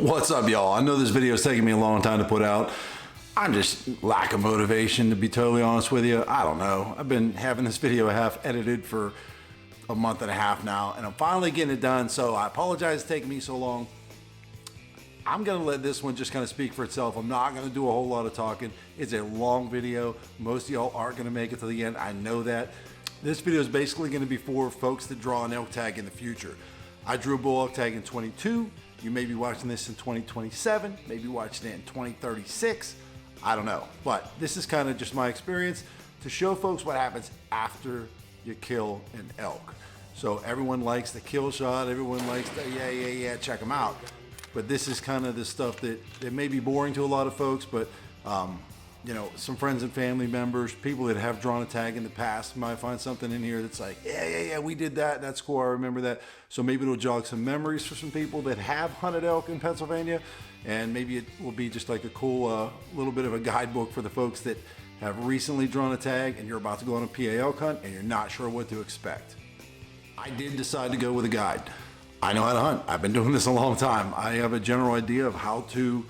What's up, y'all? I know this video is taking me a long time to put out. I'm just lack of motivation, to be totally honest with you. I don't know. I've been having this video half edited for a month and a half now, and I'm finally getting it done, so I apologize it's taking me so long. I'm gonna let this one just kind of speak for itself. I'm not gonna do a whole lot of talking. It's a long video. Most of y'all aren't gonna make it to the end. I know that. This video is basically gonna be for folks that draw an elk tag in the future. I drew a bull elk tag in 22. You may be watching this in 2027, maybe watching it in 2036. I don't know, but this is kind of just my experience to show folks what happens after you kill an elk. So everyone likes the kill shot, everyone likes the yeah, check them out. But this is kind of the stuff that may be boring to a lot of folks, but you know, some friends and family members, people that have drawn a tag in the past might find something in here that's like, yeah, we did that. That's cool. I remember that. So maybe it'll jog some memories for some people that have hunted elk in Pennsylvania. And maybe it will be just like a cool little bit of a guidebook for the folks that have recently drawn a tag and you're about to go on a PA elk hunt and you're not sure what to expect. I did decide to go with a guide. I know how to hunt. I've been doing this a long time. I have a general idea of how to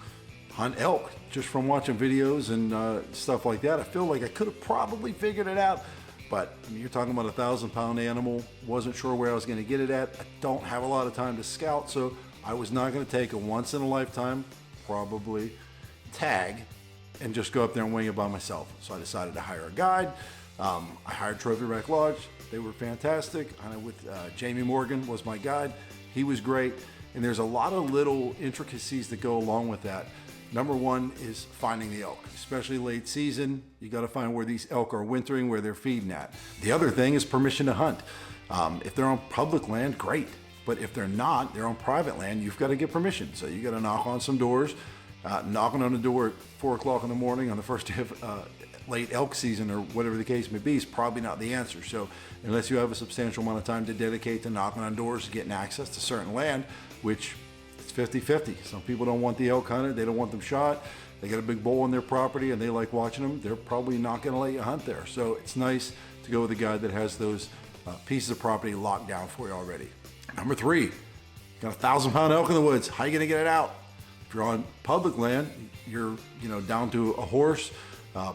hunt elk just from watching videos and stuff like that. I feel like I could have probably figured it out, but I mean, you're talking about a 1,000-pound animal. Wasn't sure where I was gonna get it at. I don't have a lot of time to scout, so I was not gonna take a once in a lifetime, probably, tag and just go up there and wing it by myself. So I decided to hire a guide. I hired Trophy Rack Lodge. They were fantastic. I with Jamie Morgan was my guide. He was great. And there's a lot of little intricacies that go along with that. Number one is finding the elk, especially late season. You got to find where these elk are wintering, where they're feeding at. The other thing is permission to hunt. If they're on public land, great. But if they're not, they're on private land, you've got to get permission. So you got to knock on some doors. Knocking on the door at 4 o'clock in the morning on the first day of late elk season or whatever the case may be is probably not the answer. So unless you have a substantial amount of time to dedicate to knocking on doors, getting access to certain land, which it's 50-50. Some people don't want the elk hunted, they don't want them shot. They got a big bull on their property and they like watching them. They're probably not gonna let you hunt there. So it's nice to go with a guy that has those pieces of property locked down for you already. Number three, got a 1,000-pound elk in the woods. How you gonna get it out? If you're on public land, you're down to a horse,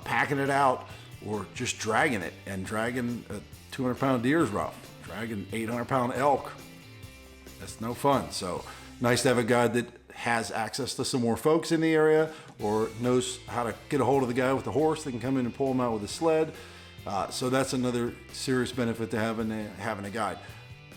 packing it out, or just dragging it. And dragging a 200-pound deer is rough. Dragging 800-pound elk, that's no fun. So nice to have a guy that has access to some more folks in the area or knows how to get a hold of the guy with the horse that can come in and pull him out with a sled. So that's another serious benefit to having a guide.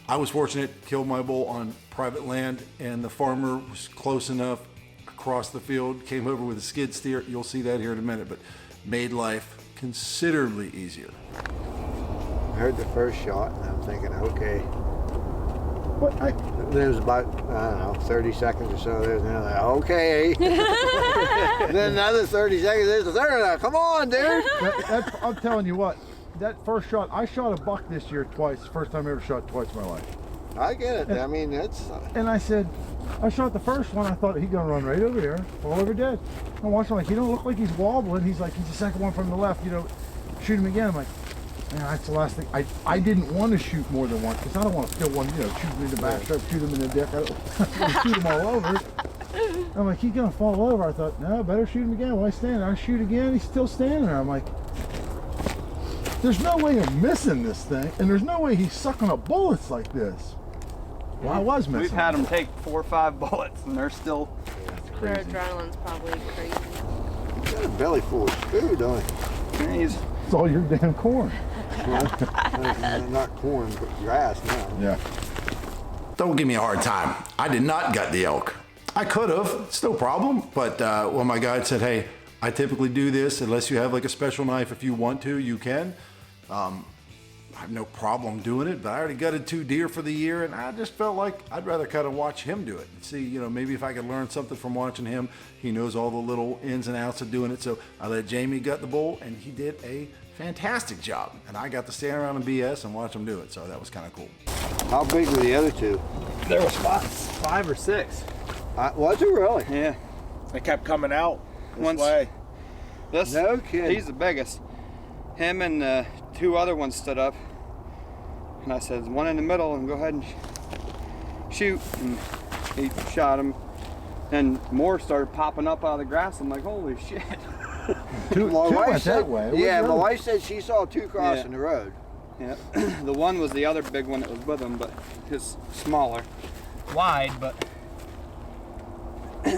I was fortunate, killed my bull on private land, and the farmer was close enough across the field, came over with a skid steer. You'll see that here in a minute, but made life considerably easier. I heard the first shot and I'm thinking, okay. There was about, I don't know, 30 seconds or so. There's another, okay. And then another 30 seconds, there's a third. Come on, dude. I'm telling you what, that first shot, I shot a buck this year twice. First time I ever shot twice in my life. I get it. I mean, it's... And I said, I shot the first one, I thought he's gonna run right over here, fall over dead. I watched him like, he don't look like he's wobbling. He's like, he's the second one from the left, shoot him again. I'm like, man, that's the last thing. I didn't want to shoot more than once because I don't want to still one, shoot him in the back, shoot him in the dick. I don't want to shoot him all over. I'm like, he's gonna fall over. I thought, no, better shoot him again. Why stand? I shoot again, he's still standing there. I'm like, there's no way I'm missing this thing, and there's no way he's sucking up bullets like this. Well, I was missing. We've had them take 4 or 5 bullets, and they're still. Their adrenaline's probably crazy. He's got a belly full of food, don't he? It's all your damn corn. Not corn, but grass now. Yeah. Don't give me a hard time. I did not gut the elk. I could have, it's no problem. But when my guide said, hey, I typically do this unless you have like a special knife. If you want to, you can. I have no problem doing it, but I already gutted 2 deer for the year, and I just felt like I'd rather kind of watch him do it and see, maybe if I could learn something from watching him. He knows all the little ins and outs of doing it. So I let Jamie gut the bull, and he did a fantastic job. And I got to stand around and BS and watch him do it. So that was kind of cool. How big were the other 2? There was 5 or 6. Was it really? Yeah. They kept coming out this way. No kidding. He's the biggest. Him and 2 other ones stood up. And I said, one in the middle and go ahead and shoot. And he shot him. And more started popping up out of the grass. I'm like, holy shit. Two went that way. Yeah, my wife said she saw two crossing the road. Yeah, the one was the other big one that was with him, but his smaller. Wide, but... Well,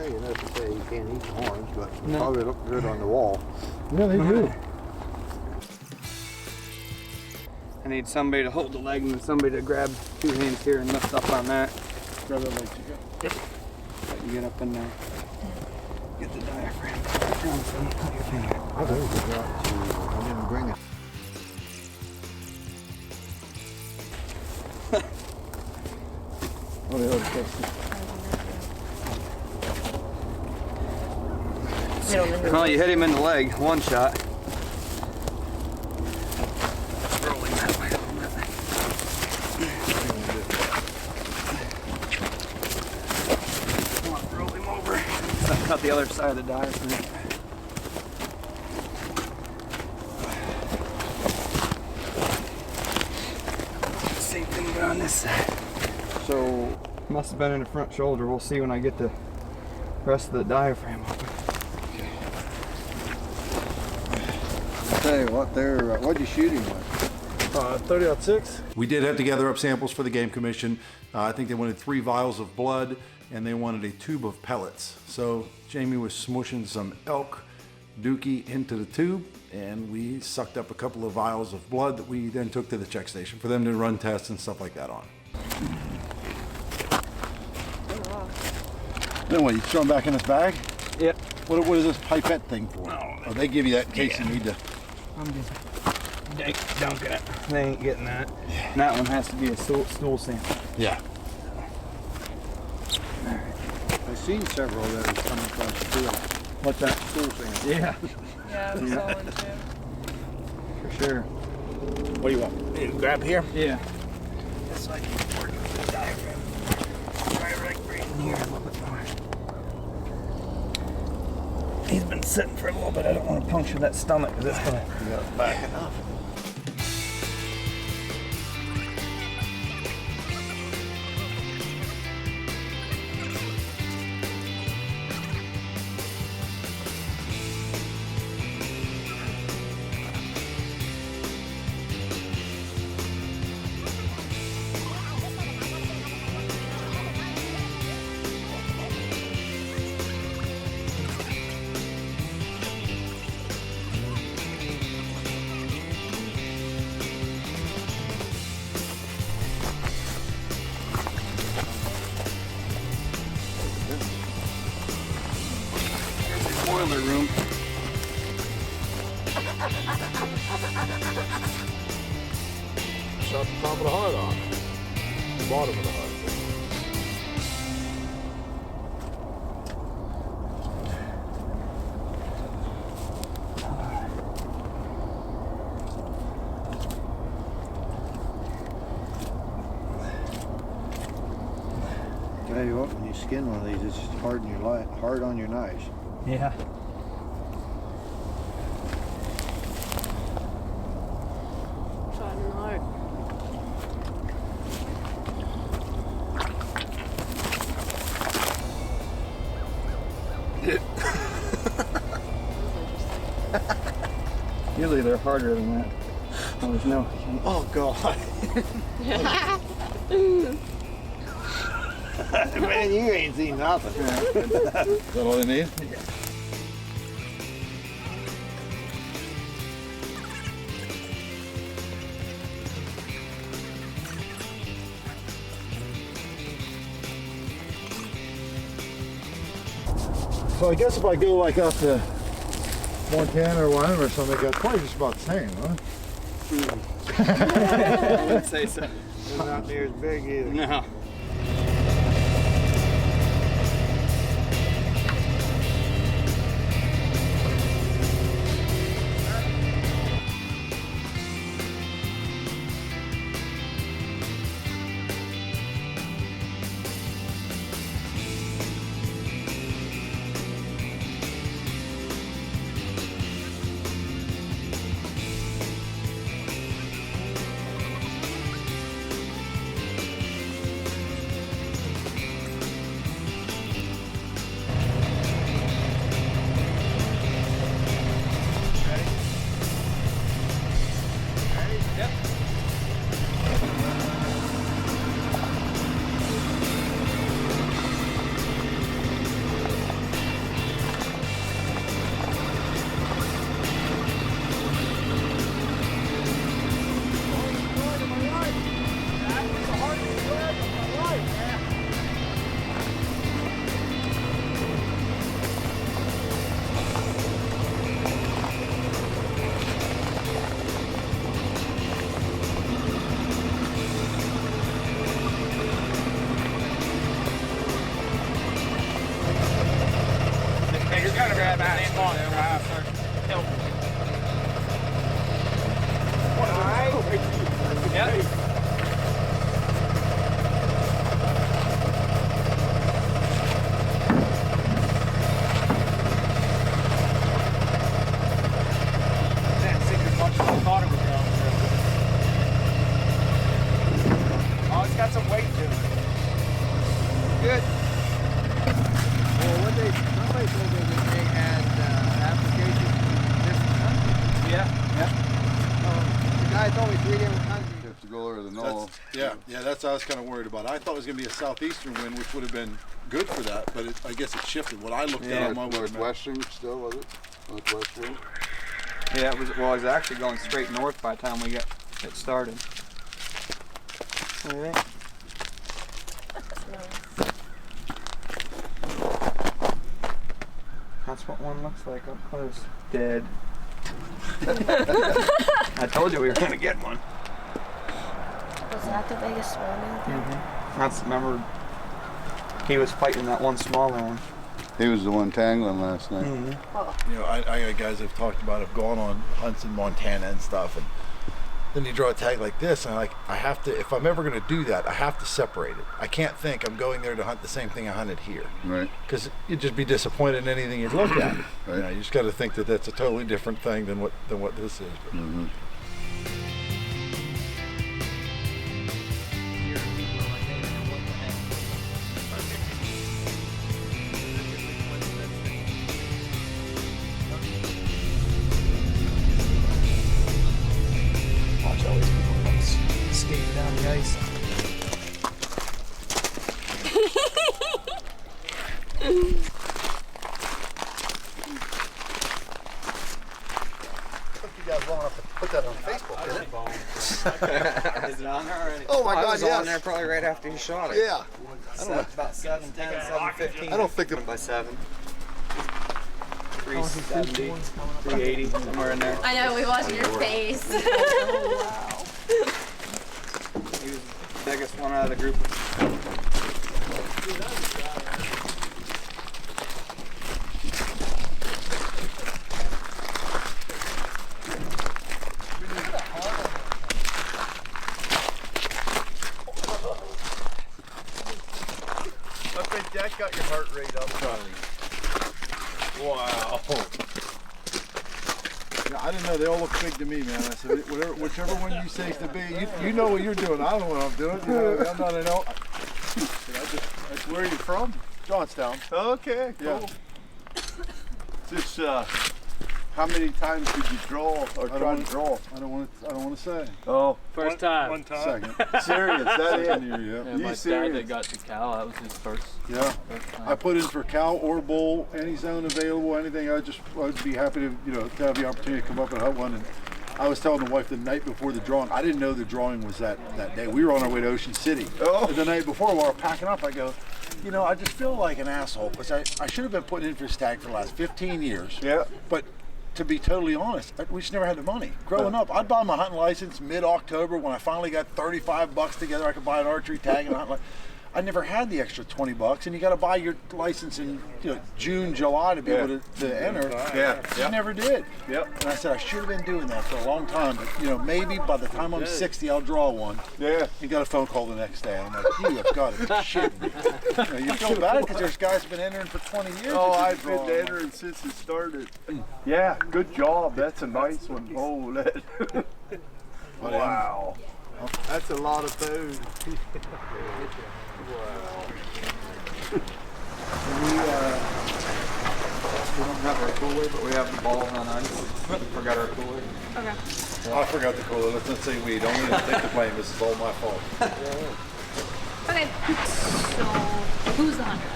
you know, to say you can't eat the horns, but they No. probably look good on the wall. Yeah, they do. I need somebody to hold the leg and then somebody to grab 2 hands here and lift up on that. Grab that leg. Yep. Let you get up in there. Get the diaphragm. Put your finger. I didn't bring it. Oh, they already fixed it. Well, you hit him in the leg, one shot. Roll him that way a little bit. Come on, roll him over. Cut the other side of the diaphragm. Same thing but on this side. So, must have been in the front shoulder. We'll see when I get the rest of the diaphragm open. Tell you what, what'd you shoot him with? 30-06. We did have to gather up samples for the Game Commission. I think they wanted 3 vials of blood and they wanted a tube of pellets. So Jamie was smushing some elk dookie into the tube and we sucked up a couple of vials of blood that we then took to the check station for them to run tests and stuff like that on. Then what, you throw them back in this bag? Yep. What is this pipette thing for? Oh, they give you that in case you need to. I'm just dunking it. They ain't getting that. And that one has to be a stool sample. Yeah. I've seen several of those coming across the field. What's that? Stool sample. Yeah, Yeah, we saw one too. for sure. What do you want? You grab here? Yeah. Just like working with the diaphragm. Try right in here a little bit more. He's been sitting for a little bit. I don't want to puncture that stomach because it's gonna Back it up. boiler room. Shot the top of the heart off. The bottom of the heart. Tell you what, when you skin one of these, it's just hard on your knives. Yeah. Shot in the heart. Usually they're harder than that. Oh, there's no. Oh God. Man, you ain't seen nothing. Is that all they need? So I guess if I go like up to Montana or Wyoming or something, that's probably just about the same, huh? I wouldn't say so. It's not near as big either. No. fast on there when you start tilting. Yep. Didn't sink as much as I thought it was going to. Oh, it's got some weight to it. Good. Well, what somebody told me that they had applications from different countries. Yeah. The guy told me 3 different countries. You have to go over the knoll. That's what I was kind of worried about. I thought it was going to be a southeastern wind, which would have been good for that, but I guess it shifted. What I looked at on my weather map. Northwestern still, was it? Northwest wind? Yeah, it was actually going straight north by the time we got it started. Alright. That's what one looks like up close. Dead. I told you we were gonna get one. Was that the biggest one out there? That's, remember, he was fighting that one smaller one. He was the one tangling last night. You know, I got guys that have talked about have gone on hunts in Montana and stuff, and then you draw a tag like this, and I have to, if I'm ever going to do that, I have to separate it. I can't think I'm going there to hunt the same thing I hunted here. Right. Because you'd just be disappointed in anything you'd look at. Right. You know, you just got to think that that's a totally different thing than what this is. Mm-hmm. Watch all these people like skating down the ice. You guys long enough to put that on Facebook, didn't it? Is it on there already? Oh my I God, was yes. on there probably right after you shot it. Yeah. About 7:10, 7:15. I don't think that. By 7. 370, 380, somewhere in there. I know, we watched your face. He was the biggest one out of the group. I think that got your heart rate up, Charlie. Wow. Yeah, I didn't know. They all look big to me, man. I said, whichever one you say is to be, you know what you're doing. I don't know what I'm doing. You know, I'm not an elk. That's where are you from? Johnstown. Okay, cool. Yeah. Just how many times did you draw or try to draw? I don't want to say. Oh, First time. one time. Second. Serious? That is? Second year, yeah. Yeah, You my serious? dad that got the cow, that was his first Yeah. time. I put in for cow or bull, any zone available, anything. I'd be happy to, to have the opportunity to come up and hunt one. And I was telling the wife the night before the drawing, I didn't know the drawing was that day. We were on our way to Ocean City. Oh. And the night before, while we were packing up, I go, I just feel like an asshole because I should have been putting in for stag for the last 15 years. Yeah. But to be totally honest, we just never had the money. Growing up, I'd buy my hunting license mid-October when I finally got $35 together. I could buy an archery tag and a hunting license. I never had the extra $20, and you got to buy your license in June, July to be able to enter. Yeah. I never did. Yep. And I said I should have been doing that for a long time, but maybe by the time I'm 60, I'll draw one. Yeah. You got a phone call the next day. I'm like, you have got to be shitting me. You feel bad because there's guys who've been entering for 20 years. Oh, that I've didn't been draw. entering since it started. Yeah, good job. That's a nice one. Oh, that. Wow. That's a lot of food. We don't have our cooler, but we have the balls on ice. Forgot our cooler. Okay. I forgot the cooler. Let's not say we. Don't even take the blame. This is all my fault. Okay. So, who's the hunter?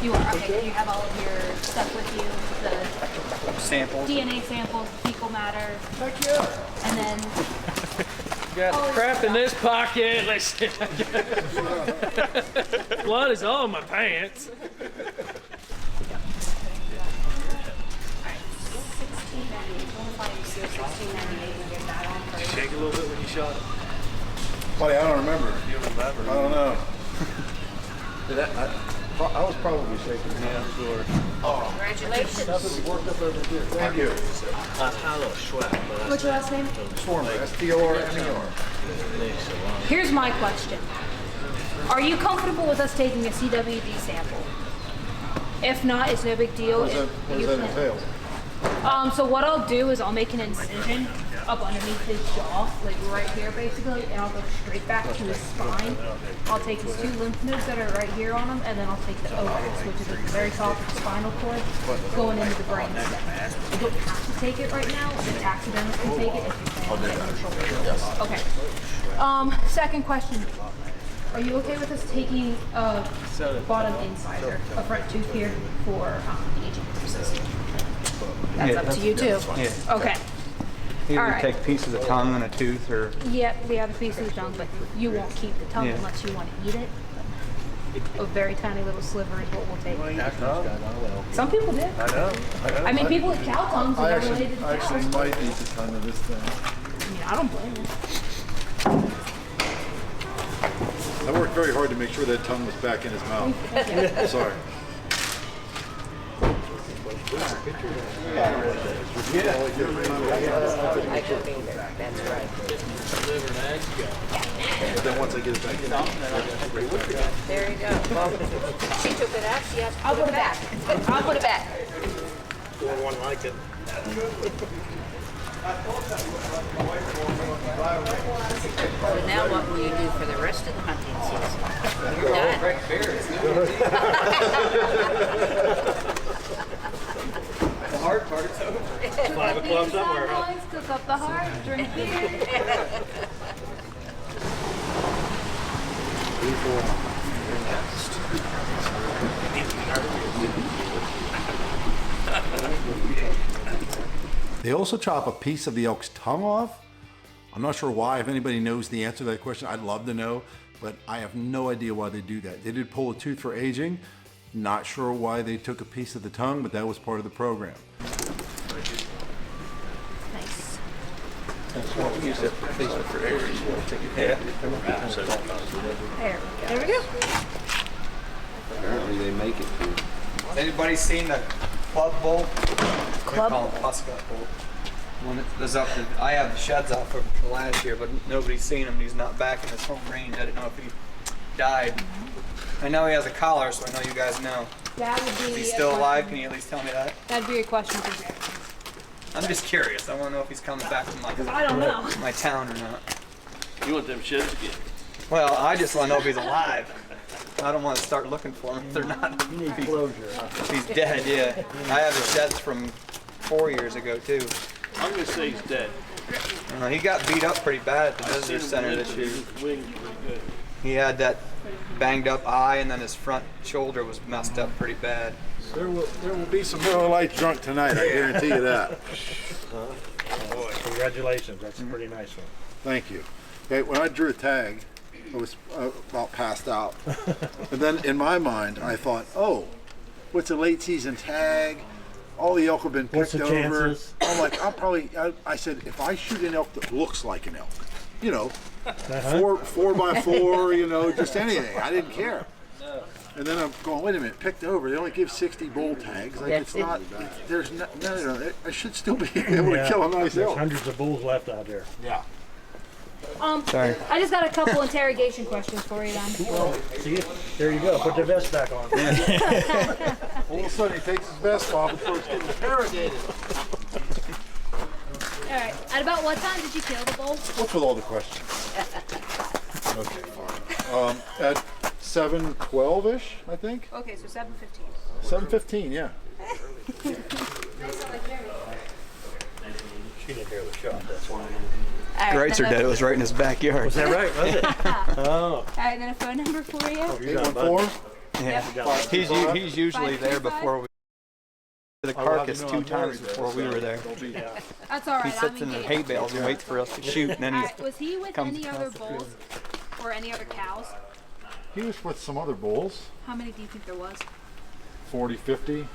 You are. Okay, you have all of your stuff with you, the Samples. DNA samples, fecal matter. Heck yeah. And then Got crap in this pocket. Let's see. Blood is all in my pants. Shake a little bit when you shot it. Buddy, I don't remember. You don't remember? I don't know. I was probably shaking hands or. Congratulations. Thank you. What's your last name? Stormer, S-T-O-R-M-E-R. Here's my question. Are you comfortable with us taking a CWD sample? If not, it's no big deal. What does that entail? So what I'll do is I'll make an incision up underneath his jaw, like right here basically, and I'll go straight back to his spine. I'll take his 2 lymph nodes that are right here on him, and then I'll take the OS, which is a very soft spinal cord, going into the brain stem. You don't have to take it right now. You accidentally can take it if you're saying that your shoulder. Okay. Second question. Are you okay with us taking a bottom insider, a front tooth here, for the aging purposes? That's up to you too. Yeah. Okay. Either All right. take a piece of the tongue and a tooth, or Yeah, we have a piece of the tongue, but you won't keep the tongue Yeah. unless you want to eat it. A very tiny little sliver is what we'll take. Some people do. I know. I mean, people with cow tongues are related to I actually cows. might eat the tongue of this thing. I mean, I don't blame you. I worked very hard to make sure that tongue was back in his mouth. Sorry. That's right. But then once I get it back in, There you go. Well, she took it out. She has to I'll put put it back. I'll put it back. One like it. So now what will you do for the rest of the hunting season? You're done. The hard part is over. 5 o'clock somewhere, huh? Cook up the heart, drink beer. They also chop a piece of the elk's tongue off. I'm not sure why. If anybody knows the answer to that question, I'd love to know, but I have no idea why they do that. They did pull a tooth for aging. Not sure why they took a piece of the tongue, but that was part of the program. Nice. There we go. Apparently they make it too. Has anybody seen the club bowl? Club? We call them Puscott bowl. When it was up, I have the sheds off from last year, but nobody's seen him. He's not back in his home range. I didn't know if he died. I know he has a collar, so I know you guys know. That would be. Is he still alive? Can you at least tell me that? That'd be a question for Jared. I'm just curious. I want to know if he's coming back to I don't know. my town or not. You want them sheds again? Well, I just want to know if he's alive. I don't want to start looking for him if they're not. You need closure. If he's dead, yeah. I have the sheds from 4 years ago too. I'm gonna say he's dead. He got beat up pretty bad at the visitor center this year. His wings pretty good. He had that banged up eye, and then his front shoulder was messed up pretty bad. There will be some Miller Lite drunk tonight, I guarantee you that. Boy, congratulations. That's a pretty nice one. Thank you. Okay, when I drew a tag, I was about passed out. And then in my mind, I thought, oh, what's a late season tag? All the elk have been What's picked the over. chances? I'm like, I said, if I shoot an elk that looks like an elk, you know, 4x4, you know, just anything. I didn't care. And then I'm going, wait a minute, picked over. They only give 60 bull tags. Like, it's not, there's no, I should still be able to kill a nice There's elk. hundreds of bulls left out there. Yeah. Sorry. I just got a couple interrogation questions for you then. See, there you go. Put the vest back on. All of a sudden, he takes his vest off and starts getting interrogated. All right. At about what time did you kill the bull? What's with all the questions? Okay, fine. At 7:12-ish, I think. Okay, so 7:15. 7:15, yeah. She didn't hear the shot, that's why. Greats are dead. It was right in his backyard. Was that right? Was it? Oh. All right, then a phone number for you. You got it, bud. 814. Yeah. He's usually there before we. The carcass you know 2 I'm times married before we there, were there. That's all right. He sits in the hay bales and waits for us to shoot, and then All he right, was he with comes any across other the bulls or any other cows? He was with some other bulls. How many do you think there was? 40, 50.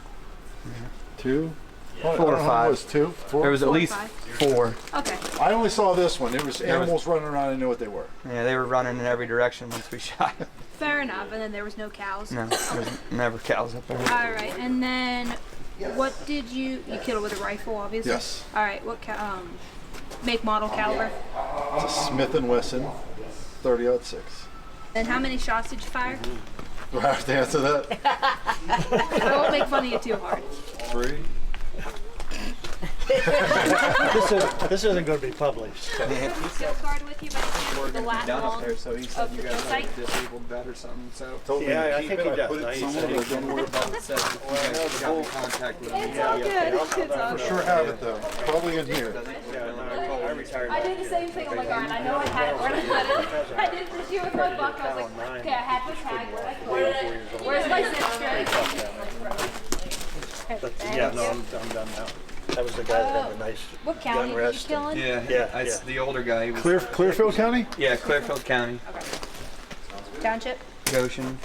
2. 4 or I don't know, 5. It was 2. 4. There was at least 4. Okay. I only saw this one. There was There was- animals running around. I didn't know what they were. Yeah, they were running in every direction once we shot him. Fair enough. And then there was no cows. No, there's never cows up there. All right. And then, what did you killed it with a rifle, obviously? Yes. All right. What make, model, caliber? It's a Smith & Wesson 30-06. And how many shots did you fire? Do I have to answer that? I won't make fun of you too hard. 3. This isn't going to be published. Field card with you, but We're the gonna be last done up wall there, so he said of you the guys site. have disabled that or something. So Told me Yeah, to I keep think it. he I does. put No, it he somewhere said that don't worry about it says if you guys got in contact with him. It's all good. It's all For good. sure have it though. Probably in here. I retired. I did the same thing. I'm like, all right, I know I had it. Where did I put it? I did it this year with my buck. I was like, okay, I had the tag. Where'd I put it? Where's my zip? Yeah, no, I'm done now. That was the guy that had the nice What county gun were you rest. killing? Yeah, it's the older guy. He was, Clearfield County? yeah, Clearfield County, Township? Goshen.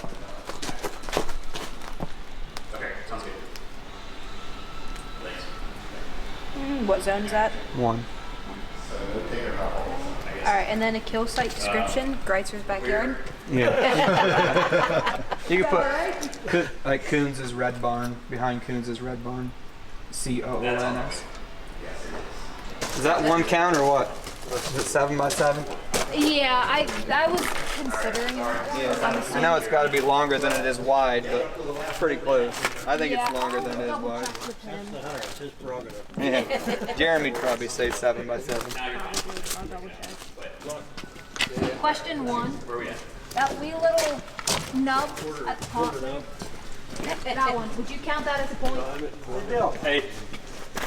What zone is that? 1. All right, and then a kill site description. Greitzer's backyard. Yeah. You can put like Coons' Red Barn, behind Coons' Red Barn. COONS. Is that one count or what? Is it 7 by 7? Yeah, I was considering that. Yeah. I know it's got to be longer than it is wide, but pretty close. I think it's longer than it is wide. Yeah. Jeremy'd probably say 7 by 7. Question 1. Where we at? That wee little nub at the top. That one. Would you count that as a point? Hey.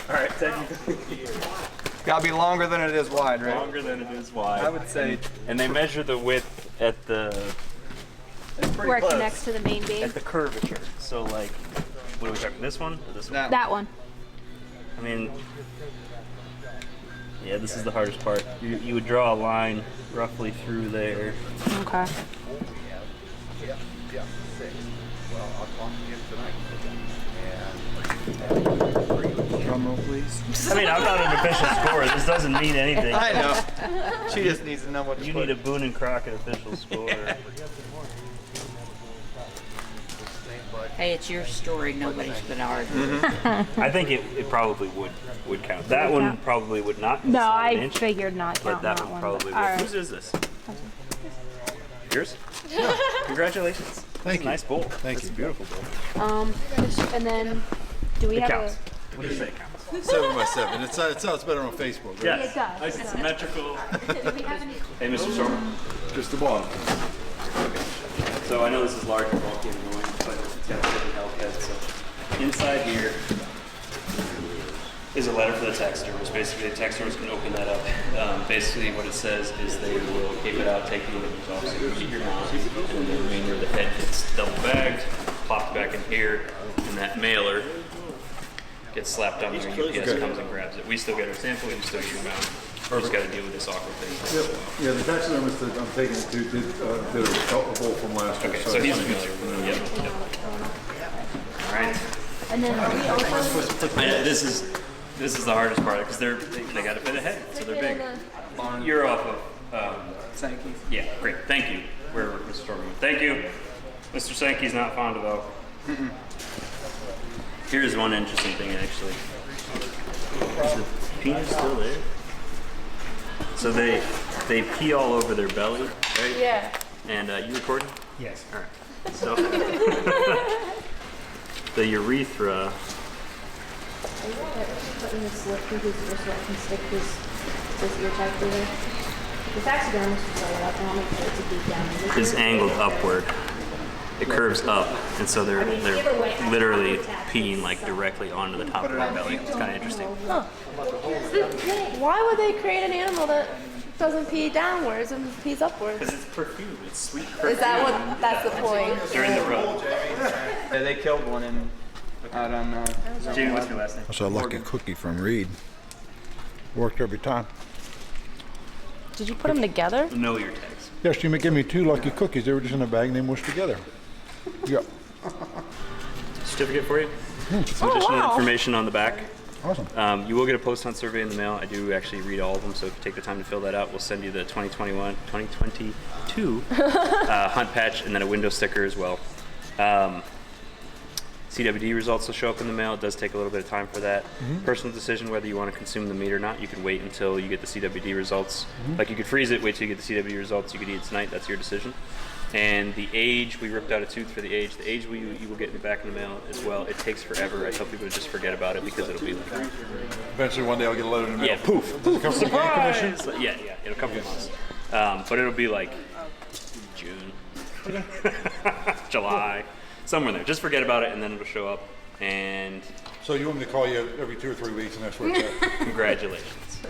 All right, technically. Got to be longer than it is wide, right? Longer than it is wide. I would say. And they measure the width at the Where it connects to the main beam. at the curvature. So like, what are we talking? This one or this one? That one. I mean, yeah, this is the hardest part. You would draw a line roughly through there. Okay. Drum roll, please. I mean, I'm not an official scorer. This doesn't mean anything. I know. She just needs to know what to You put. need a Boone and Crockett official score. Hey, it's your story. Nobody's been arguing. I think it probably would count. That one probably would not. No, It's not an I inch, figured not but count that that one one. probably would. All right. Whose is this? Yours? Congratulations. Thank you. Nice bowl. Thank you. Beautiful bowl. And then, do we It have counts. What do you say it counts? 7 by 7. It sounds better on Facebook, right? Yes. It does. Nice and symmetrical. Do we have any? Hey, Mr. Stormer. Just the bottom. So I know this is large and bulky and annoying, but it's got a hidden bulkhead. So inside here is a letter for the texter, which basically the texters can open that up. Basically what it says is they will tape it out, take the images off, so you keep your mouse, and then the remainder of the head gets double bagged, plopped back in here, and that mailer gets slapped on there and UPS comes and grabs it. We still get our sample, we still get your mount. We just got to deal with this awkward thing. Yeah, the taxidermist that I'm taking it to did a bowl from last year. Okay, so he's familiar with it. Yep. All right. And then are we also? This is the hardest part because they got to fit a head, so they're big. You're off of Sankey. Yeah, great. Thank you. Where Mr. Stormy went. Thank you. Mr. Sankey's not fond of alcohol. Here's one interesting thing actually. Is the penis still there? So they pee all over their belly, right? Yeah. And you recording? Yes. All right. So the urethra. Putting this slip through his wrist so I can stick this ear tag through there. The taxidermist will set it up and I'll make sure it's a deep down. Is angled upward. It curves up, and so they're literally peeing like directly onto the top of their belly. It's kind of interesting. Why would they create an animal that doesn't pee downwards and pees upwards? Because it's perfume. It's sweet perfume. Is that what? That's the point. During the rub. Yeah, they killed one out on. Jamie, what's your last name? That's a lucky cookie from Reed. Worked every time. Did you put them together? Know your tags. Yeah, she gave me 2 lucky cookies. They were just in a bag and they mushed together. Yep. Certificate for you. Some additional information on the back. Awesome. You will get a post-hunt survey in the mail. I do actually read all of them, so if you take the time to fill that out, we'll send you the 2022 hunt patch and then a window sticker as well. CWD results will show up in the mail. It does take a little bit of time for that. Personal decision whether you want to consume the meat or not. You could wait until you get the CWD results. Like you could freeze it, wait till you get the CWD results. You could eat it tonight. That's your decision. And the age, we ripped out a tooth for the age. The age you will get back in the mail as well. It takes forever. I tell people to just forget about it because it'll be like... Eventually one day I'll get a letter in the mail. Yeah, poof. Does it come from the game commission? Yeah, it'll come from us. But it'll be like June, July, somewhere there. Just forget about it and then it'll show up. And So you want me to call you every 2 or 3 weeks and that's where it's at? congratulations.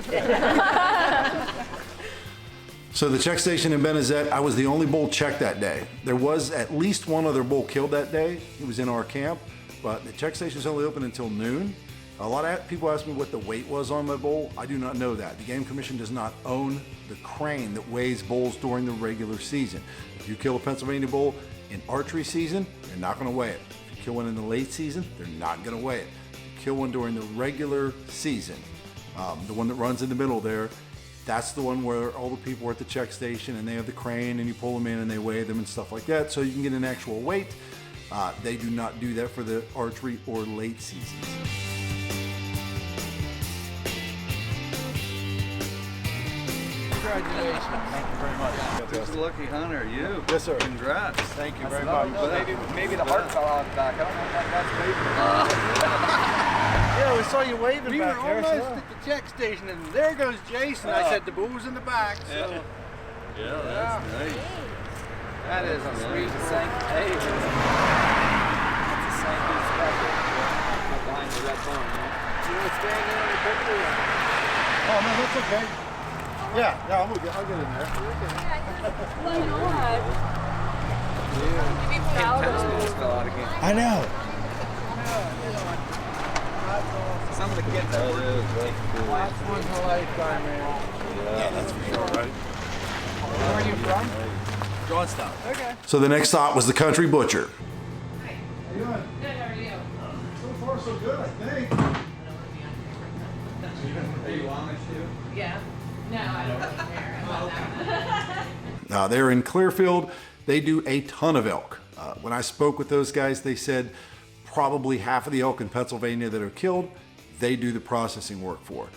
So the check station in Benezette, I was the only bull checked that day. There was at least one other bull killed that day. He was in our camp, but the check station's only open until noon. A lot of people ask me what the weight was on my bull. I do not know that. The Game Commission does not own the crane that weighs bulls during the regular season. If you kill a Pennsylvania bull in archery season, they're not going to weigh it. If you kill one in the late season, they're not going to weigh it. If you kill one during the regular season, the one that runs in the middle there, that's the one where all the people are at the check station and they have the crane and you pull them in and they weigh them and stuff like that so you can get an actual weight. They do not do that for the archery or late seasons. Congratulations. Thank you very much. Who's the lucky hunter? You. Yes, sir. Congrats. Thank you very much. Maybe the heart fell out the back. I don't know if that's Yeah, we saw you waving We were back there. almost so- at the check station, and there goes Jason. I said the bull was in the back. So. Yeah, that's nice. That is a sweet St. David. That's a St. David special. Behind the red thorn, You want to stand in on the picture? Oh, no, that's okay. Yeah, I'll get in there. Why not? just fell out again. I know. Some of the kids that were Last one in a lifetime, man. Yeah, that's for sure, right? Where are you from? Johnstown. Okay. So the next stop was the Country Butcher. How you doing? Good, how are you? So far, so good, I think. Are you Amish too? Yeah. No, I don't really care. I'm not They're in Clearfield. They do a ton of elk. When I spoke with those guys, they said probably half of the elk in Pennsylvania that are killed, they do the processing work for.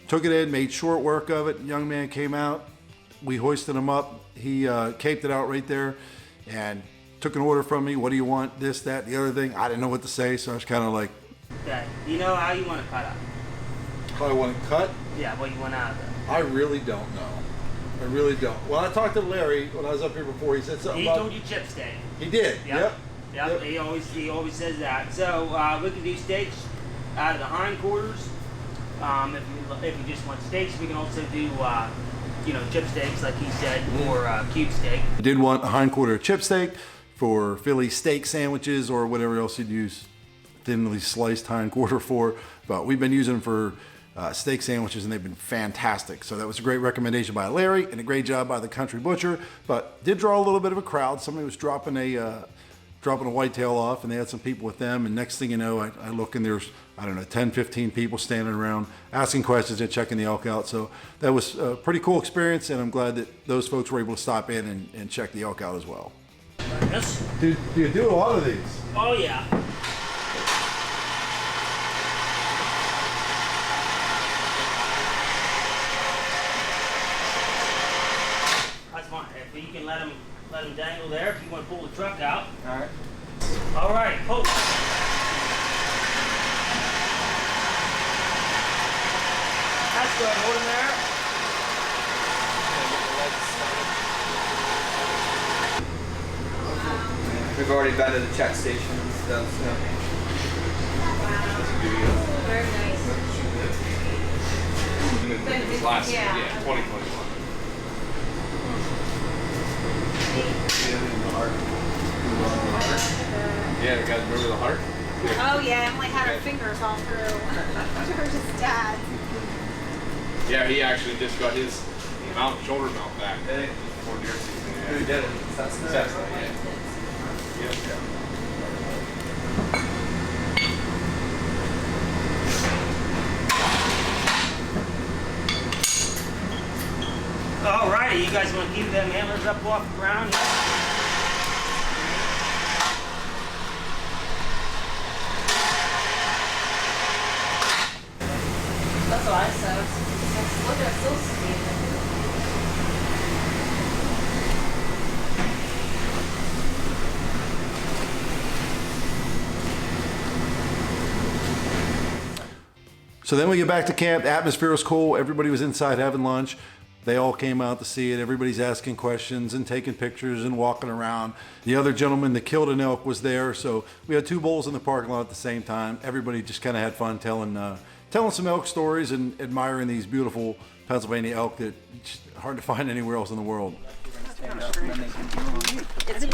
Took it in, made short work of it. Young man came out. We hoisted him up. He caped it out right there and took an order from me. What do you want? This, that, the other thing. I didn't know what to say, so I was kind of like, Okay. You know how you want to cut up? how I want it cut? Yeah, what you want out of it. I really don't know. I really don't. When I talked to Larry when I was up here before, he said something He about... told you chip steak. He did. Yep. Yep. He always says that. So we can do steaks out of the hindquarters. If you just want steaks, we can also do chip steaks like he said, or cube steak. I did want a hindquarter chip steak for Philly steak sandwiches or whatever else you'd use thinly sliced hindquarter for, but we've been using them for steak sandwiches and they've been fantastic. So that was a great recommendation by Larry and a great job by the Country Butcher, but did draw a little bit of a crowd. Somebody was dropping a whitetail off and they had some people with them, and next thing you know, I look and there's, I don't know, 10, 15 people standing around asking questions and checking the elk out. So that was a pretty cool experience, and I'm glad that those folks were able to stop in and check the elk out as well. Yes. Do you do a lot of these? Oh yeah. That's fine. If you can let him dangle there, if you want to pull the truck out. All right. All right, pull. That's good. Hold him there. We've already been to the check station and stuff, so. Very nice. Last Yeah. 2021. Yeah, the guys remember the heart? Oh yeah, Emily had her fingers all through George's dad. Yeah, he actually just got his shoulder mount back before deer season. Yeah. Who did it? Cessna? Cessna, yeah. Yep. guys want to keep them antlers up off the ground? That's what I said. Look at still speeding. So then we get back to camp. The atmosphere was cool. Everybody was inside having lunch. They all came out to see it. Everybody's asking questions and taking pictures and walking around. The other gentleman that killed an elk was there. So we had two bulls in the parking lot at the same time. Everybody just kind of had fun telling some elk stories and admiring these beautiful Pennsylvania elk that it's hard to find anywhere else in the world. It's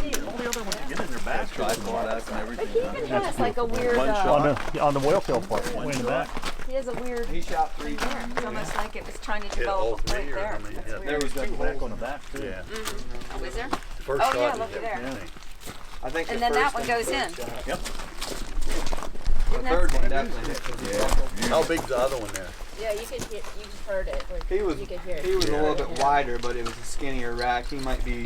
neat. All the other ones get in their back. But he even has like a weird, On the whale tail part, way in the back. he has a weird He shot 3 thing there. It's almost like it was trying to develop right there. That's weird. There was 2 holes on the back too. Yeah. Oh, is there? First Oh, yeah, shot look at there. I think And the then that first one goes in. Yep. The third one definitely hit. Yeah. How big's the other one there? Yeah, you could hear, you just heard it. Like, He was you could hear it. a little bit wider, but it was a skinnier rack. He might be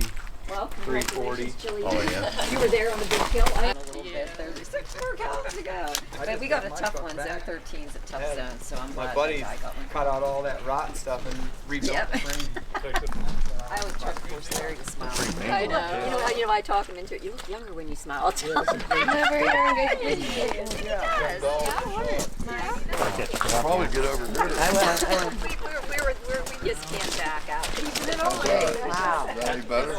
Well, 340. Chili. Oh, yeah. You were there on the big kill. A little bit. There's 6 more cows to go. But we got a tough one. Zone 13's a tough zone, so I'm My glad buddy that guy got one. cut out all that rotten stuff and rebuilt Yep. the frame. I always try to force Larry to smile. I know. You know, I talk him into it. You look younger when you smile. I'll tell him. Never younger. He does. Yeah, I want it. I'll probably get over there. We just can't back out. Keeping it on. Wow. Any better?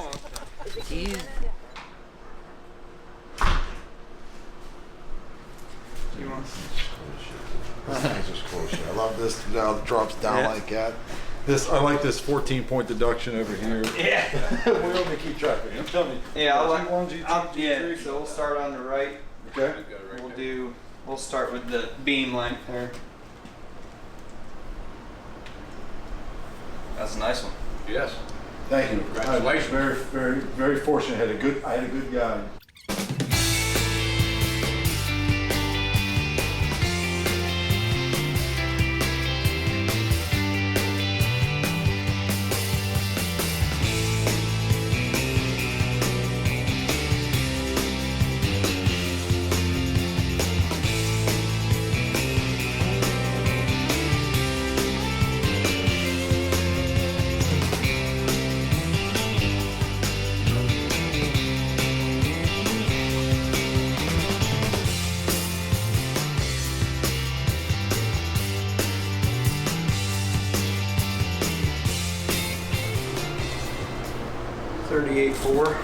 You want That's just cool shit. I love this. Now it drops down Yeah. like that. I like this 14-point deduction over here. Yeah. We only keep track of it. Tell me. Yeah, I'll G1, G2, yeah. G3. So we'll start on the right. Okay. We'll start with the beam length there. That's a nice one. Yes. Thank you. Congratulations. Very, very, very fortunate. I had a good guide. .38-4.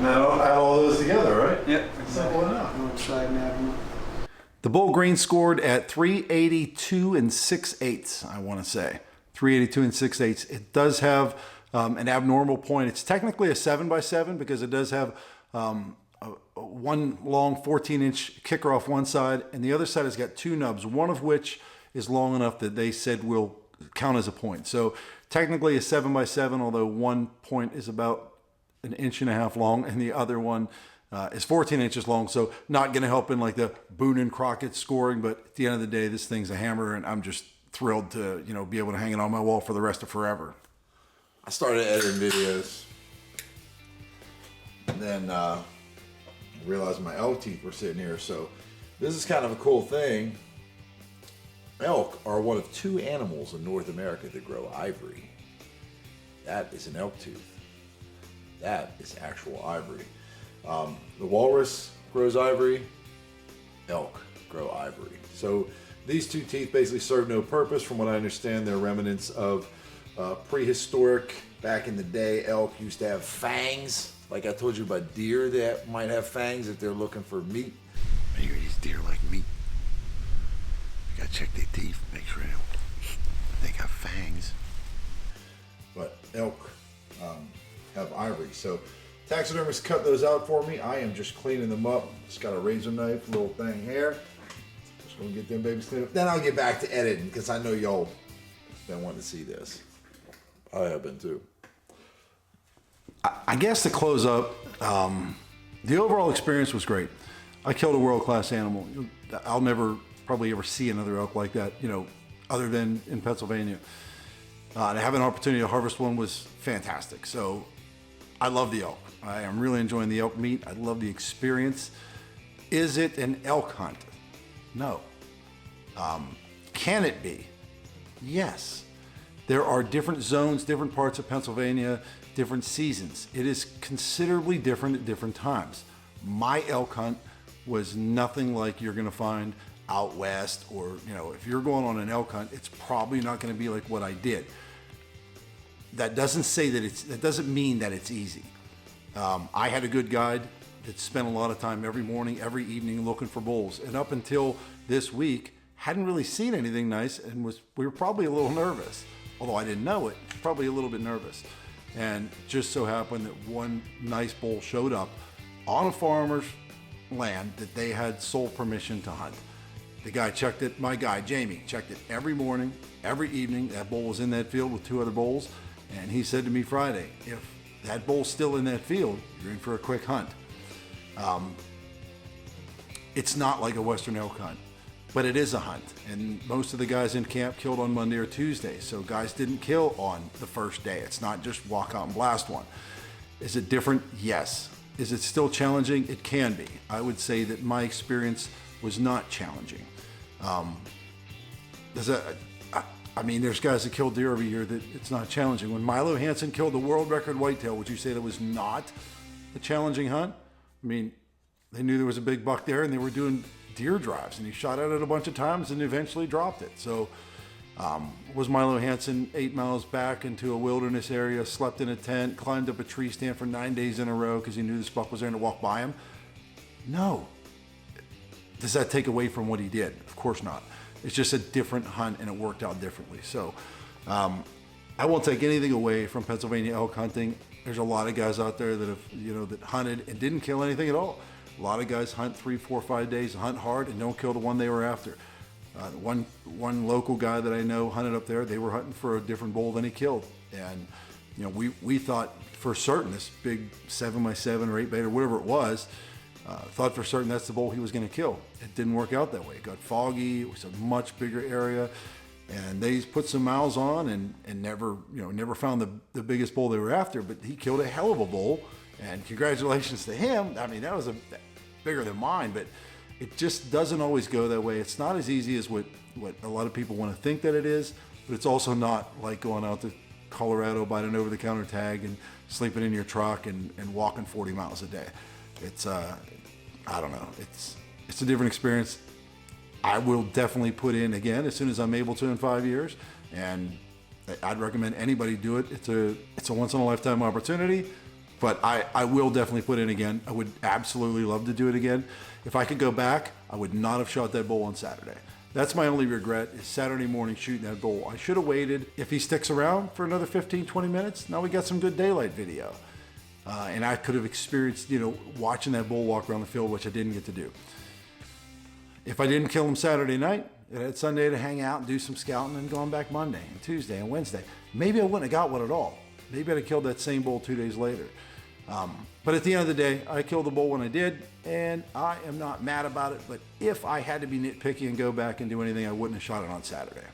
Now add all those together, right? Yep. Simple enough. Outside and add one. The Bull Green scored at 382 6/8, I want to say. 382 6/8. It does have an abnormal point. It's technically a 7x7 because it does have one long 14-inch kicker off one side, and the other side has got 2 nubs, one of which is long enough that they said will count as a point. So technically a 7x7, although one point is about 1.5 inches long and the other one is 14 inches long. So not going to help in like the Boone and Crockett scoring, but at the end of the day, this thing's a hammer, and I'm just thrilled to be able to hang it on my wall for the rest of forever. I started editing videos, and then realized my elk teeth were sitting here. So this is kind of a cool thing. Elk are one of 2 animals in North America that grow ivory. That is an elk tooth. That is actual ivory. The walrus grows ivory. Elk grow ivory. So these 2 teeth basically serve no purpose. From what I understand, they're remnants of prehistoric, back in the day, elk used to have fangs. Like I told you about deer that might have fangs if they're looking for meat. Maybe these deer like meat. You gotta check their teeth, make sure they got fangs. But elk have ivory. So taxidermists cut those out for me. I am just cleaning them up. Just got a razor knife, little thing here. Just gonna get them babies cleaned up. Then I'll get back to editing because I know y'all been wanting to see this. I have been too. I guess to close up, the overall experience was great. I killed a world-class animal. I'll never probably ever see another elk like that. other than in Pennsylvania. To have an opportunity to harvest one was fantastic. So I love the elk. I am really enjoying the elk meat. I love the experience. Is it an elk hunt? No. Can it be? Yes. There are different zones, different parts of Pennsylvania, different seasons. It is considerably different at different times. My elk hunt was nothing like you're gonna find out west, or, you know, if you're going on an elk hunt, it's probably not gonna be like what I did. That doesn't mean that it's easy. I had a good guide that spent a lot of time every morning, every evening looking for bulls. And up until this week, hadn't really seen anything nice, and we were probably a little nervous. Although I didn't know it, probably a little bit nervous. And just so happened that one nice bull showed up on a farmer's land that they had sole permission to hunt. The guy checked it, my guy, Jamie, checked it every morning, every evening. That bull was in that field with 2 other bulls. And he said to me Friday, if that bull's still in that field, you're in for a quick hunt. It's not like a Western elk hunt, but it is a hunt. And most of the guys in camp killed on Monday or Tuesday. So guys didn't kill on the first day. It's not just walk out and blast one. Is it different? Yes. Is it still challenging? It can be. I would say that my experience was not challenging. There's guys that kill deer every year that it's not challenging. When Milo Hansen killed the world record whitetail, would you say that was not a challenging hunt? I mean, they knew there was a big buck there and they were doing deer drives, and he shot at it a bunch of times and eventually dropped it. So was Milo Hansen 8 miles back into a wilderness area, slept in a tent, climbed up a tree stand for 9 days in a row because he knew this buck was there and to walk by him? No. Does that take away from what he did? Of course not. It's just a different hunt, and it worked out differently. So I won't take anything away from Pennsylvania elk hunting. There's a lot of guys out there that have, that hunted and didn't kill anything at all. A lot of guys hunt 3, 4, 5 days, hunt hard, and don't kill the one they were after. One local guy that I know hunted up there. They were hunting for a different bull than he killed, and we thought for certain this big 7x7 or 8 or whatever it was. Thought for certain that's the bull he was going to kill. It didn't work out that way. It got foggy. It was a much bigger area, and they put some miles on and never found the biggest bull they were after. But he killed a hell of a bull, and congratulations to him. I mean, that was bigger than mine, but it just doesn't always go that way. It's not as easy as what a lot of people want to think that it is, but it's also not like going out to Colorado, buying an over-the-counter tag and sleeping in your truck and walking 40 miles a day. It's I don't know. It's a different experience. I will definitely put in again as soon as I'm able to in 5 years, and I'd recommend anybody do it. It's a once in a lifetime opportunity, but I will definitely put in again. I would absolutely love to do it again. If I could go back, I would not have shot that bull on Saturday. That's my only regret, is Saturday morning shooting that bull. I should have waited. If he sticks around for another 15, 20 minutes, now we got some good daylight video. And I could have experienced, watching that bull walk around the field, which I didn't get to do. If I didn't kill him Saturday night, I had Sunday to hang out and do some scouting, and going back Monday and Tuesday and Wednesday. Maybe I wouldn't have got one at all. Maybe I'd have killed that same bull 2 days later. But at the end of the day, I killed the bull when I did, and I am not mad about it. But if I had to be nitpicky and go back and do anything, I wouldn't have shot it on Saturday.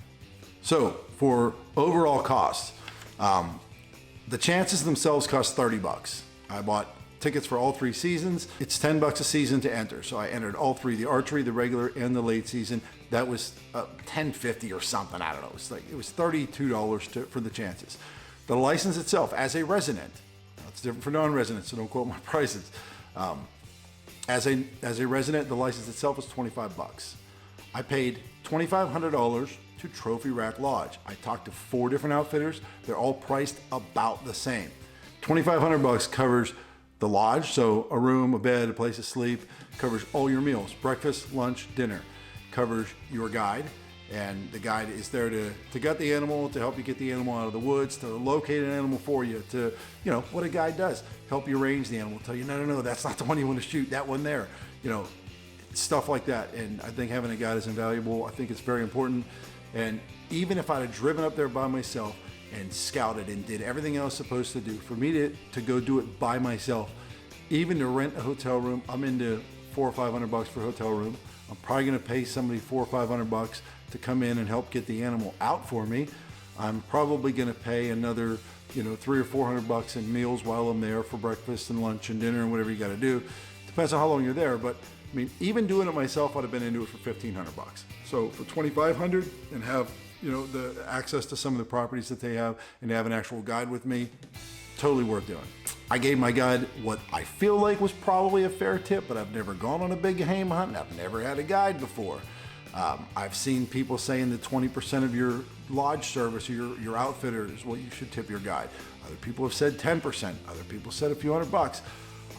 So for overall cost, the chances themselves cost $30. I bought tickets for all 3 seasons. It's $10 a season to enter. So I entered all 3, the archery, the regular, and the late season. That was $10.50 or something. I don't know. It was $32 for the chances. The license itself, as a resident, it's different for non-residents, so don't quote my prices. As a resident, the license itself is $25. I paid $2,500 to Trophy Rack Lodge. I talked to 4 different outfitters. They're all priced about the same. $2,500 covers the lodge, so a room, a bed, a place to sleep, covers all your meals, breakfast, lunch, dinner, covers your guide, and the guide is there to gut the animal, to help you get the animal out of the woods, to locate an animal for you, to, what a guide does, help you range the animal, tell you, no, that's not the one you want to shoot, that one there, stuff like that. And I think having a guide is invaluable. I think it's very important. And even if I'd have driven up there by myself and scouted and did everything I was supposed to do, for me to go do it by myself, even to rent a hotel room, I'm into $400 or $500 for a hotel room. I'm probably going to pay somebody $400 or $500 to come in and help get the animal out for me. I'm probably going to pay another, you know, $300 or $400 in meals while I'm there for breakfast and lunch and dinner and whatever you got to do. Depends on how long you're there, but I mean, even doing it myself, I'd have been into it for $1,500. So for $2,500 and have, you know, the access to some of the properties that they have and have an actual guide with me, totally worth doing. I gave my guide what I feel like was probably a fair tip, but I've never gone on a big game hunt and I've never had a guide before. I've seen people saying that 20% of your lodge service or your outfitter is what you should tip your guide. Other people have said 10%. Other people said a few $100.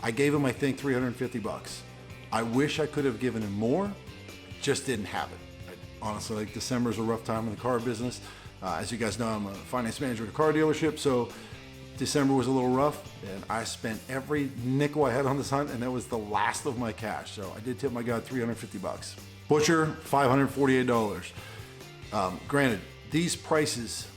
I gave him, I think, $350. I wish I could have given him more, just didn't have it. Honestly, like December is a rough time in the car business. As you guys know, I'm a finance manager at a car dealership, so December was a little rough, and I spent every nickel I had on this hunt, and that was the last of my cash. So I did tip my guide $350. Butcher, $548. Granted, these prices,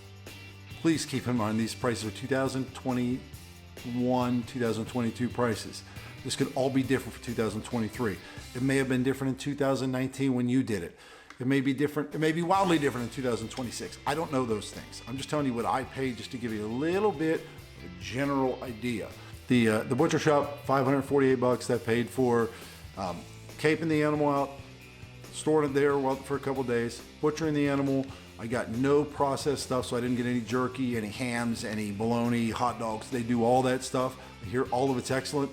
please keep in mind, these prices are 2021, 2022 prices. This could all be different for 2023. It may have been different in 2019 when you did it. It may be different, it may be wildly different in 2026. I don't know those things. I'm just telling you what I paid just to give you a little bit of a general idea. The butcher shop, $548, that paid for caping the animal out, storing it there for a couple days, butchering the animal. I got no processed stuff, so I didn't get any jerky, any hams, any bologna, hot dogs. They do all that stuff. I hear all of it's excellent.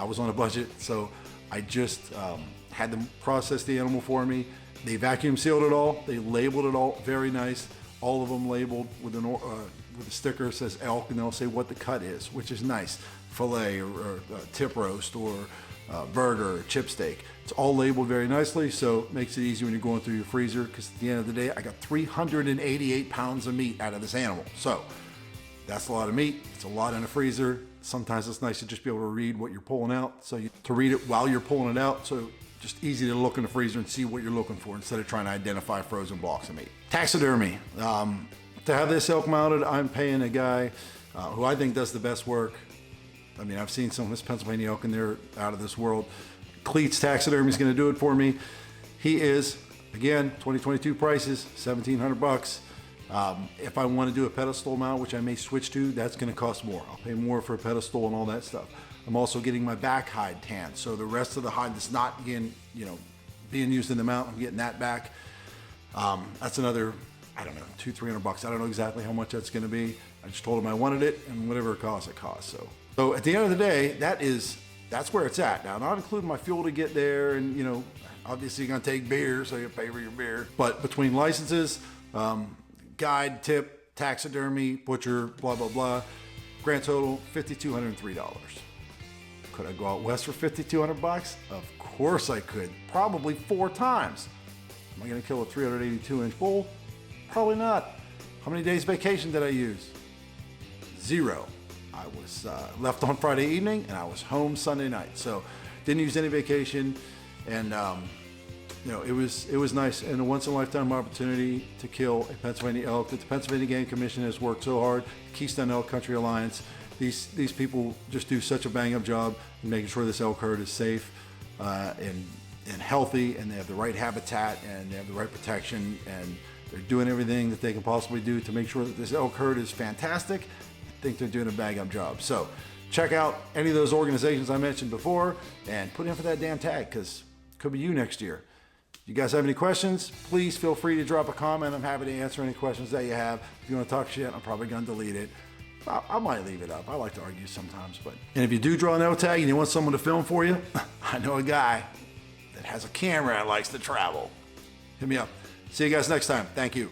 I was on a budget, so I just had them process the animal for me. They vacuum sealed it all. They labeled it all, very nice. All of them labeled with a sticker that says elk, and they'll say what the cut is, which is nice. Filet or tip roast or burger or chip steak. It's all labeled very nicely, so it makes it easy when you're going through your freezer, because at the end of the day, I got 388 pounds of meat out of this animal. So that's a lot of meat. It's a lot in a freezer. Sometimes it's nice to just be able to read what you're pulling out, so to read it while you're pulling it out, so just easy to look in the freezer and see what you're looking for instead of trying to identify frozen blocks of meat. Taxidermy. To have this elk mounted, I'm paying a guy who I think does the best work. I mean, I've seen some of this Pennsylvania elk and they're out of this world. Cleats Taxidermy is going to do it for me. He is, again, 2022 prices, $1,700. If I want to do a pedestal mount, which I may switch to, that's going to cost more. I'll pay more for a pedestal and all that stuff. I'm also getting my back hide tanned, so the rest of the hide that's not again, being used in the mount, I'm getting that back. That's another, I don't know, $200-300. I don't know exactly how much that's going to be. I just told him I wanted it, and whatever it costs, it costs. So at the end of the day, that's where it's at. Now, not including my fuel to get there, and obviously you're going to take beer, so you pay for your beer. But between licenses, guide, tip, taxidermy, butcher, blah blah blah, grand total $5,203. Could I go out west for $5,200? Of course I could. Probably 4 times. Am I going to kill a 382-inch bull? Probably not. How many days vacation did I use? 0. I was left on Friday evening and I was home Sunday night. So didn't use any vacation, and it was nice and a once in a lifetime opportunity to kill a Pennsylvania elk that the Pennsylvania Game Commission has worked so hard. Keystone Elk Country Alliance. These people just do such a bang up job in making sure this elk herd is safe and healthy, and they have the right habitat and they have the right protection, and they're doing everything that they can possibly do to make sure that this elk herd is fantastic. I think they're doing a bang up job. So check out any of those organizations I mentioned before and put in for that damn tag, because it could be you next year. You guys have any questions, please feel free to drop a comment. I'm happy to answer any questions that you have. If you want to talk shit, I'm probably going to delete it. I might leave it up. I like to argue sometimes. And if you do draw an elk tag and you want someone to film for you, I know a guy that has a camera and likes to travel. Hit me up. See you guys next time. Thank you.